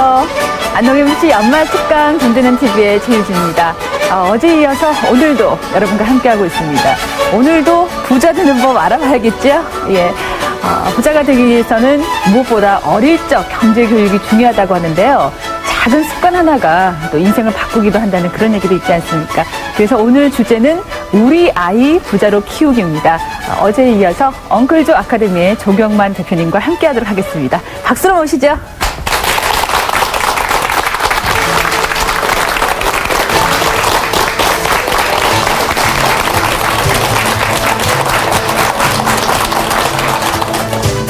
안녕하세요. 안동 MC 연말 특강 든든한 TV의 최유진입니다. 어제에 이어서 오늘도 여러분과 함께하고 있습니다. 오늘도 부자 되는 법 알아봐야겠죠? 예. 부자가 되기 위해서는 무엇보다 어릴 적 경제 교육이 중요하다고 하는데요. 작은 습관 하나가 또 인생을 바꾸기도 한다는 그런 얘기도 있지 않습니까? 그래서 오늘 주제는 우리 아이 부자로 키우기입니다. 어제에 이어서 엉클조 아카데미의 조경만 대표님과 함께하도록 하겠습니다. 박수로 모시죠.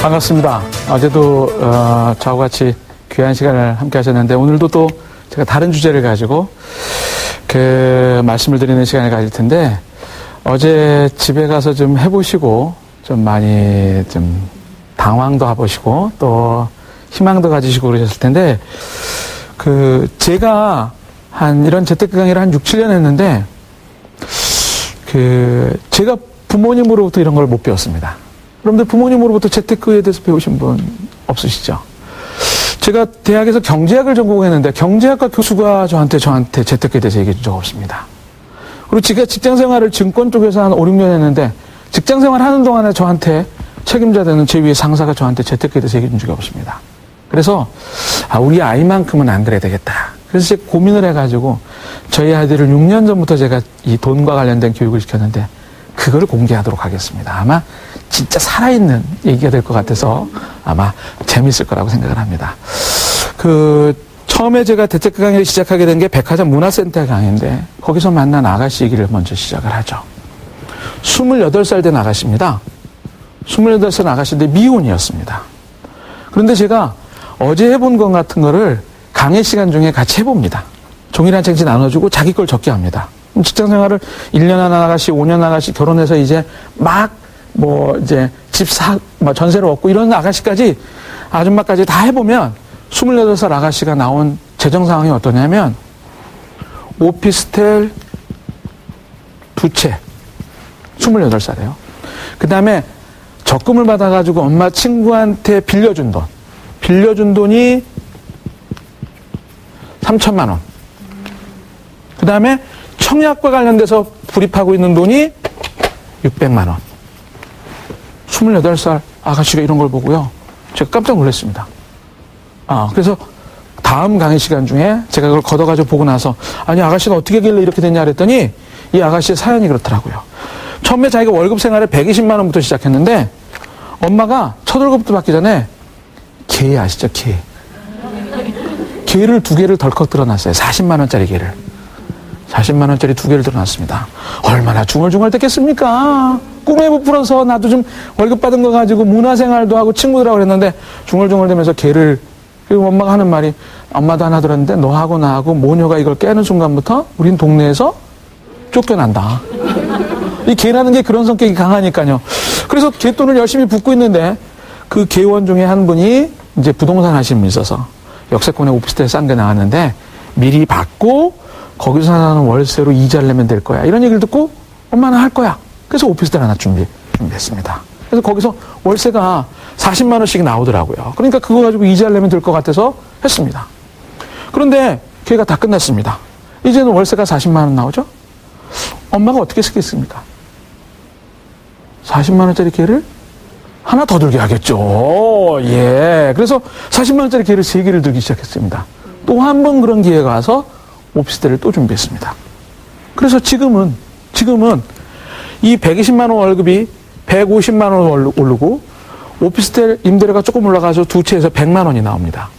반갑습니다. 어제도 저하고 같이 귀한 시간을 함께 하셨는데 오늘도 또 제가 다른 주제를 가지고 말씀을 드리는 시간을 가질 텐데 어제 집에 가서 좀 해보시고 좀 많이 좀 당황도 해보시고 또 희망도 가지시고 그러셨을 텐데 제가 이런 재테크 강의를 한 6, 7년 했는데 제가 부모님으로부터 이런 걸 못 배웠습니다. 여러분들 부모님으로부터 재테크에 대해서 배우신 분 없으시죠? 제가 대학에서 경제학을 전공했는데 경제학과 교수가 저한테 재테크에 대해서 얘기해 준 적 없습니다. 그리고 제가 직장생활을 증권 쪽에서 한 5, 6년 했는데 직장생활 하는 동안에 저한테 책임자 되는 제 위에 상사가 저한테 재테크에 대해서 얘기해 준 적이 없습니다. 그래서 우리 아이만큼은 안 그래야 되겠다. 그래서 제가 고민을 해가지고 저희 아이들을 6년 전부터 제가 이 돈과 관련된 교육을 시켰는데 그걸 공개하도록 하겠습니다. 아마 진짜 살아있는 얘기가 될 것 같아서 아마 재밌을 거라고 생각을 합니다. 처음에 제가 재테크 강의를 시작하게 된 게 백화점 문화센터 강의인데 거기서 만난 아가씨 얘기를 먼저 시작을 하죠. 28살 된 아가씨입니다. 28살 아가씨인데 미혼이었습니다. 그런데 제가 어제 해본 것 같은 거를 강의 시간 중에 같이 해봅니다. 종이랑 책지 나눠주고 자기 걸 적게 합니다. 직장 생활을 1년 한 아가씨, 5년 아가씨 결혼해서 이제 이제 전세를 얻고 이런 아가씨까지, 아줌마까지 다 해보면 28살 아가씨가 나온 재정 상황이 어떠냐면, 오피스텔 2채, 28살이에요. 그 다음에 적금을 받아가지고 엄마 친구한테 빌려준 돈이 3천만 원. 그 다음에 청약과 관련돼서 불입하고 있는 돈이 600만 원. 28살 아가씨가 이런 걸 보고요. 제가 깜짝 놀랐습니다. 그래서 다음 강의 시간 중에 제가 그걸 걷어가지고 보고 나서 아니 아가씨가 어떻게 길래 이렇게 됐냐 그랬더니 이 아가씨의 사연이 그렇더라고요. 처음에 자기가 월급 생활을 120만 원부터 시작했는데 엄마가 첫 월급부터 받기 전에 개 아시죠? 개를 2개를 덜컥 들어놨어요. 40만 원짜리 개를. 40만 원짜리 2개를 들어놨습니다. 얼마나 중얼중얼 됐겠습니까? 꿈에 부풀어서 나도 좀 월급 받은 거 가지고 문화생활도 하고 친구들하고 그랬는데 중얼중얼 되면서 개를, 그리고 엄마가 하는 말이 엄마도 하나 들었는데 너하고 나하고 모녀가 이걸 깨는 순간부터 우린 동네에서 쫓겨난다. 이 개라는 게 그런 성격이 강하니까요. 그래서 개돈을 열심히 붓고 있는데 그 개원 중에 한 분이 이제 부동산 하시는 분이 있어서 역세권에 오피스텔 싼 게 나왔는데 미리 받고 거기서 나는 월세로 이자를 내면 될 거야. 이런 얘기를 듣고 엄마는 할 거야. 그래서 오피스텔 하나 준비했습니다. 그래서 거기서 월세가 40만 원씩 나오더라고요. 그러니까 그거 가지고 이자를 내면 될 것 같아서 했습니다. 그런데 걔가 다 끝났습니다. 이제는 월세가 40만 원 나오죠? 엄마가 어떻게 쓰겠습니까? 40만 원짜리 개를 하나 더 들게 하겠죠. 예. 그래서 40만 원짜리 개를 3개를 들기 시작했습니다. 또 한 번 그런 기회가 와서 오피스텔을 또 준비했습니다. 그래서 지금은 이 120만 원 월급이 150만 원 오르고 오피스텔 임대료가 조금 올라가서 2채에서 100만 원이 나옵니다.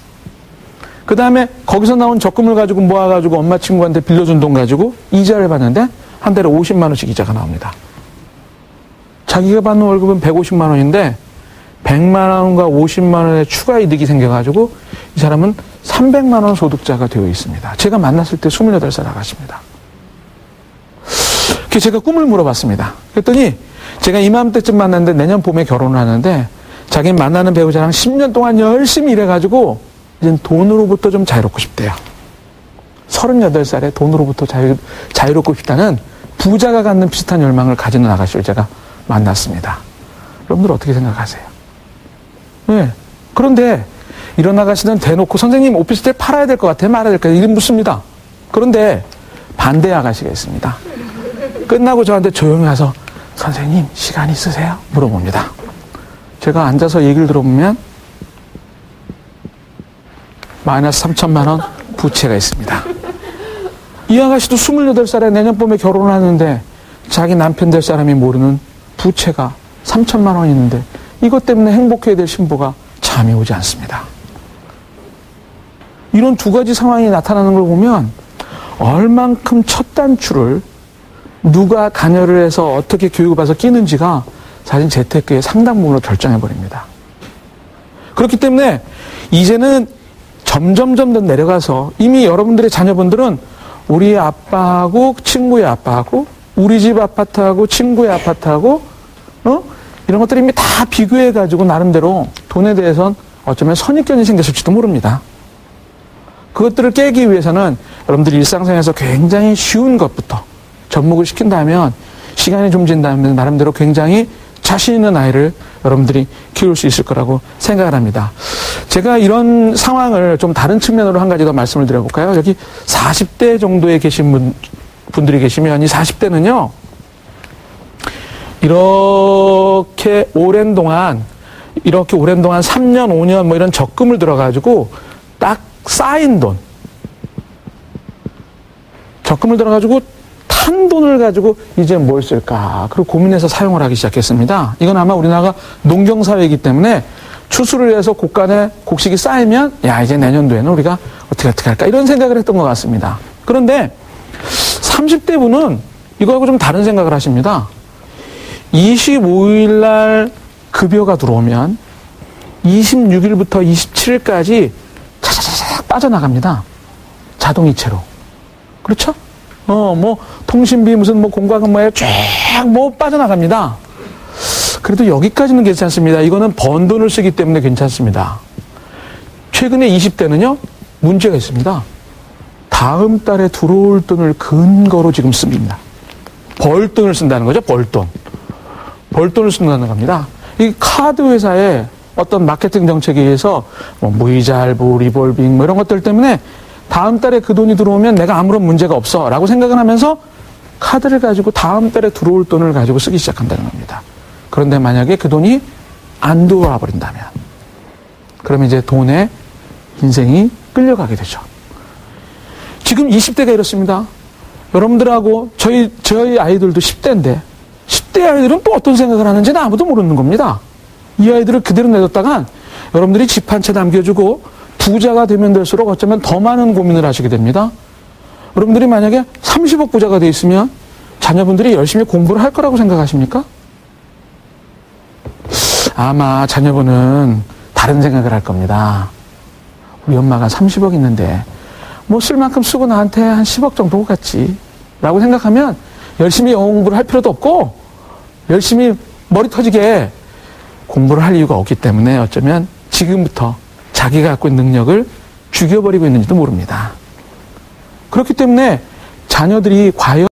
그 다음에 거기서 나온 적금을 가지고 모아가지고 엄마 친구한테 빌려준 돈 가지고 이자를 받는데 한 달에 50만 원씩 이자가 나옵니다. 자기가 받는 월급은 150만 원인데 100만 원과 50만 원의 추가 이득이 생겨가지고 이 사람은 300만 원 소득자가 되어 있습니다. 제가 만났을 때 28살 아가씨입니다. 제가 꿈을 물어봤습니다. 그랬더니 제가 이맘때쯤 만났는데 내년 봄에 결혼을 하는데 자기는 만나는 배우자랑 10년 동안 열심히 일해가지고 이제 돈으로부터 좀 자유롭고 싶대요. 38살에 돈으로부터 자유롭고 싶다는 부자가 갖는 비슷한 열망을 가지는 아가씨를 제가 만났습니다. 여러분들 어떻게 생각하세요? 네. 그런데 일어나가시던 대놓고 선생님 오피스텔 팔아야 될 것 같아요? 말아야 될 것 같아요? 이름 묻습니다. 그런데 반대 아가씨가 있습니다. 끝나고 저한테 조용히 와서 선생님 시간 있으세요? 물어봅니다. 제가 앉아서 얘기를 들어보면 마이너스 3천만 원 부채가 있습니다. 이 아가씨도 28살에 내년 봄에 결혼을 하는데 자기 남편 될 사람이 모르는 부채가 3천만 원이 있는데 이것 때문에 행복해야 될 신부가 잠이 오지 않습니다. 이런 두 가지 상황이 나타나는 걸 보면 얼만큼 첫 단추를 누가 관여를 해서 어떻게 교육을 받아서 끼는지가 사실 재테크의 상당 부분을 결정해버립니다. 그렇기 때문에 이제는 점점 더 내려가서 이미 여러분들의 자녀분들은 우리 아빠하고 친구의 아빠하고 우리 집 아파트하고 친구의 아파트하고 이런 것들이 이미 다 비교해가지고 나름대로 돈에 대해서는 어쩌면 선입견이 생겼을지도 모릅니다. 그것들을 깨기 위해서는 여러분들이 일상생활에서 굉장히 쉬운 것부터 접목을 시킨다면 시간이 좀 지난다면 나름대로 굉장히 자신 있는 아이를 여러분들이 키울 수 있을 거라고 생각을 합니다. 제가 이런 상황을 좀 다른 측면으로 한 가지 더 말씀을 드려볼까요? 여기 40대 정도에 계신 분들이 계시면 이 40대는요. 이렇게 오랜 동안 3년, 5년 뭐 이런 적금을 들어가지고 딱 쌓인 돈. 적금을 들어가지고 탄 돈을 가지고 이제 뭘 쓸까. 그리고 고민해서 사용을 하기 시작했습니다. 이건 아마 우리나라가 농경사회이기 때문에 추수를 해서 곡간에 곡식이 쌓이면 야 이제 내년도에는 우리가 어떻게 할까 이런 생각을 했던 것 같습니다. 그런데 30대 분은 이거하고 좀 다른 생각을 하십니다. 25일 날 급여가 들어오면 26일부터 27일까지 차차차차 빠져나갑니다. 자동이체로. 그렇죠? 뭐 통신비 무슨 뭐 공과금뭐에 쫙 뭐 빠져나갑니다. 그래도 여기까지는 괜찮습니다. 이거는 번 돈을 쓰기 때문에 괜찮습니다. 최근에 20대는요, 문제가 있습니다. 다음 달에 들어올 돈을 근거로 지금 씁니다. 벌돈을 쓴다는 거죠, 벌돈. 벌돈을 쓴다는 겁니다. 이 카드 회사의 어떤 마케팅 정책에 의해서 뭐 무이자 할부, 리볼빙 뭐 이런 것들 때문에 다음 달에 그 돈이 들어오면 내가 아무런 문제가 없어 라고 생각을 하면서 카드를 가지고 다음 달에 들어올 돈을 가지고 쓰기 시작한다는 겁니다. 그런데 만약에 그 돈이 안 들어와 버린다면 그러면 이제 돈에 인생이 끌려가게 되죠. 지금 20대가 이렇습니다. 여러분들하고 저희 아이들도 10대인데 10대 아이들은 또 어떤 생각을 하는지는 아무도 모르는 겁니다. 이 아이들을 그대로 내뒀다간 여러분들이 집 한 채 남겨주고 부자가 되면 될수록 어쩌면 더 많은 고민을 하시게 됩니다. 여러분들이 만약에 30억 부자가 돼 있으면 자녀분들이 열심히 공부를 할 거라고 생각하십니까? 아마 자녀분은 다른 생각을 할 겁니다. 우리 엄마가 30억 있는데 뭐 쓸 만큼 쓰고 나한테 한 10억 정도 같지 라고 생각하면 열심히 영어 공부를 할 필요도 없고 열심히 머리 터지게 공부를 할 이유가 없기 때문에 어쩌면 지금부터 자기가 갖고 있는 능력을 죽여버리고 있는지도 모릅니다. 그렇기 때문에 자녀들이 과연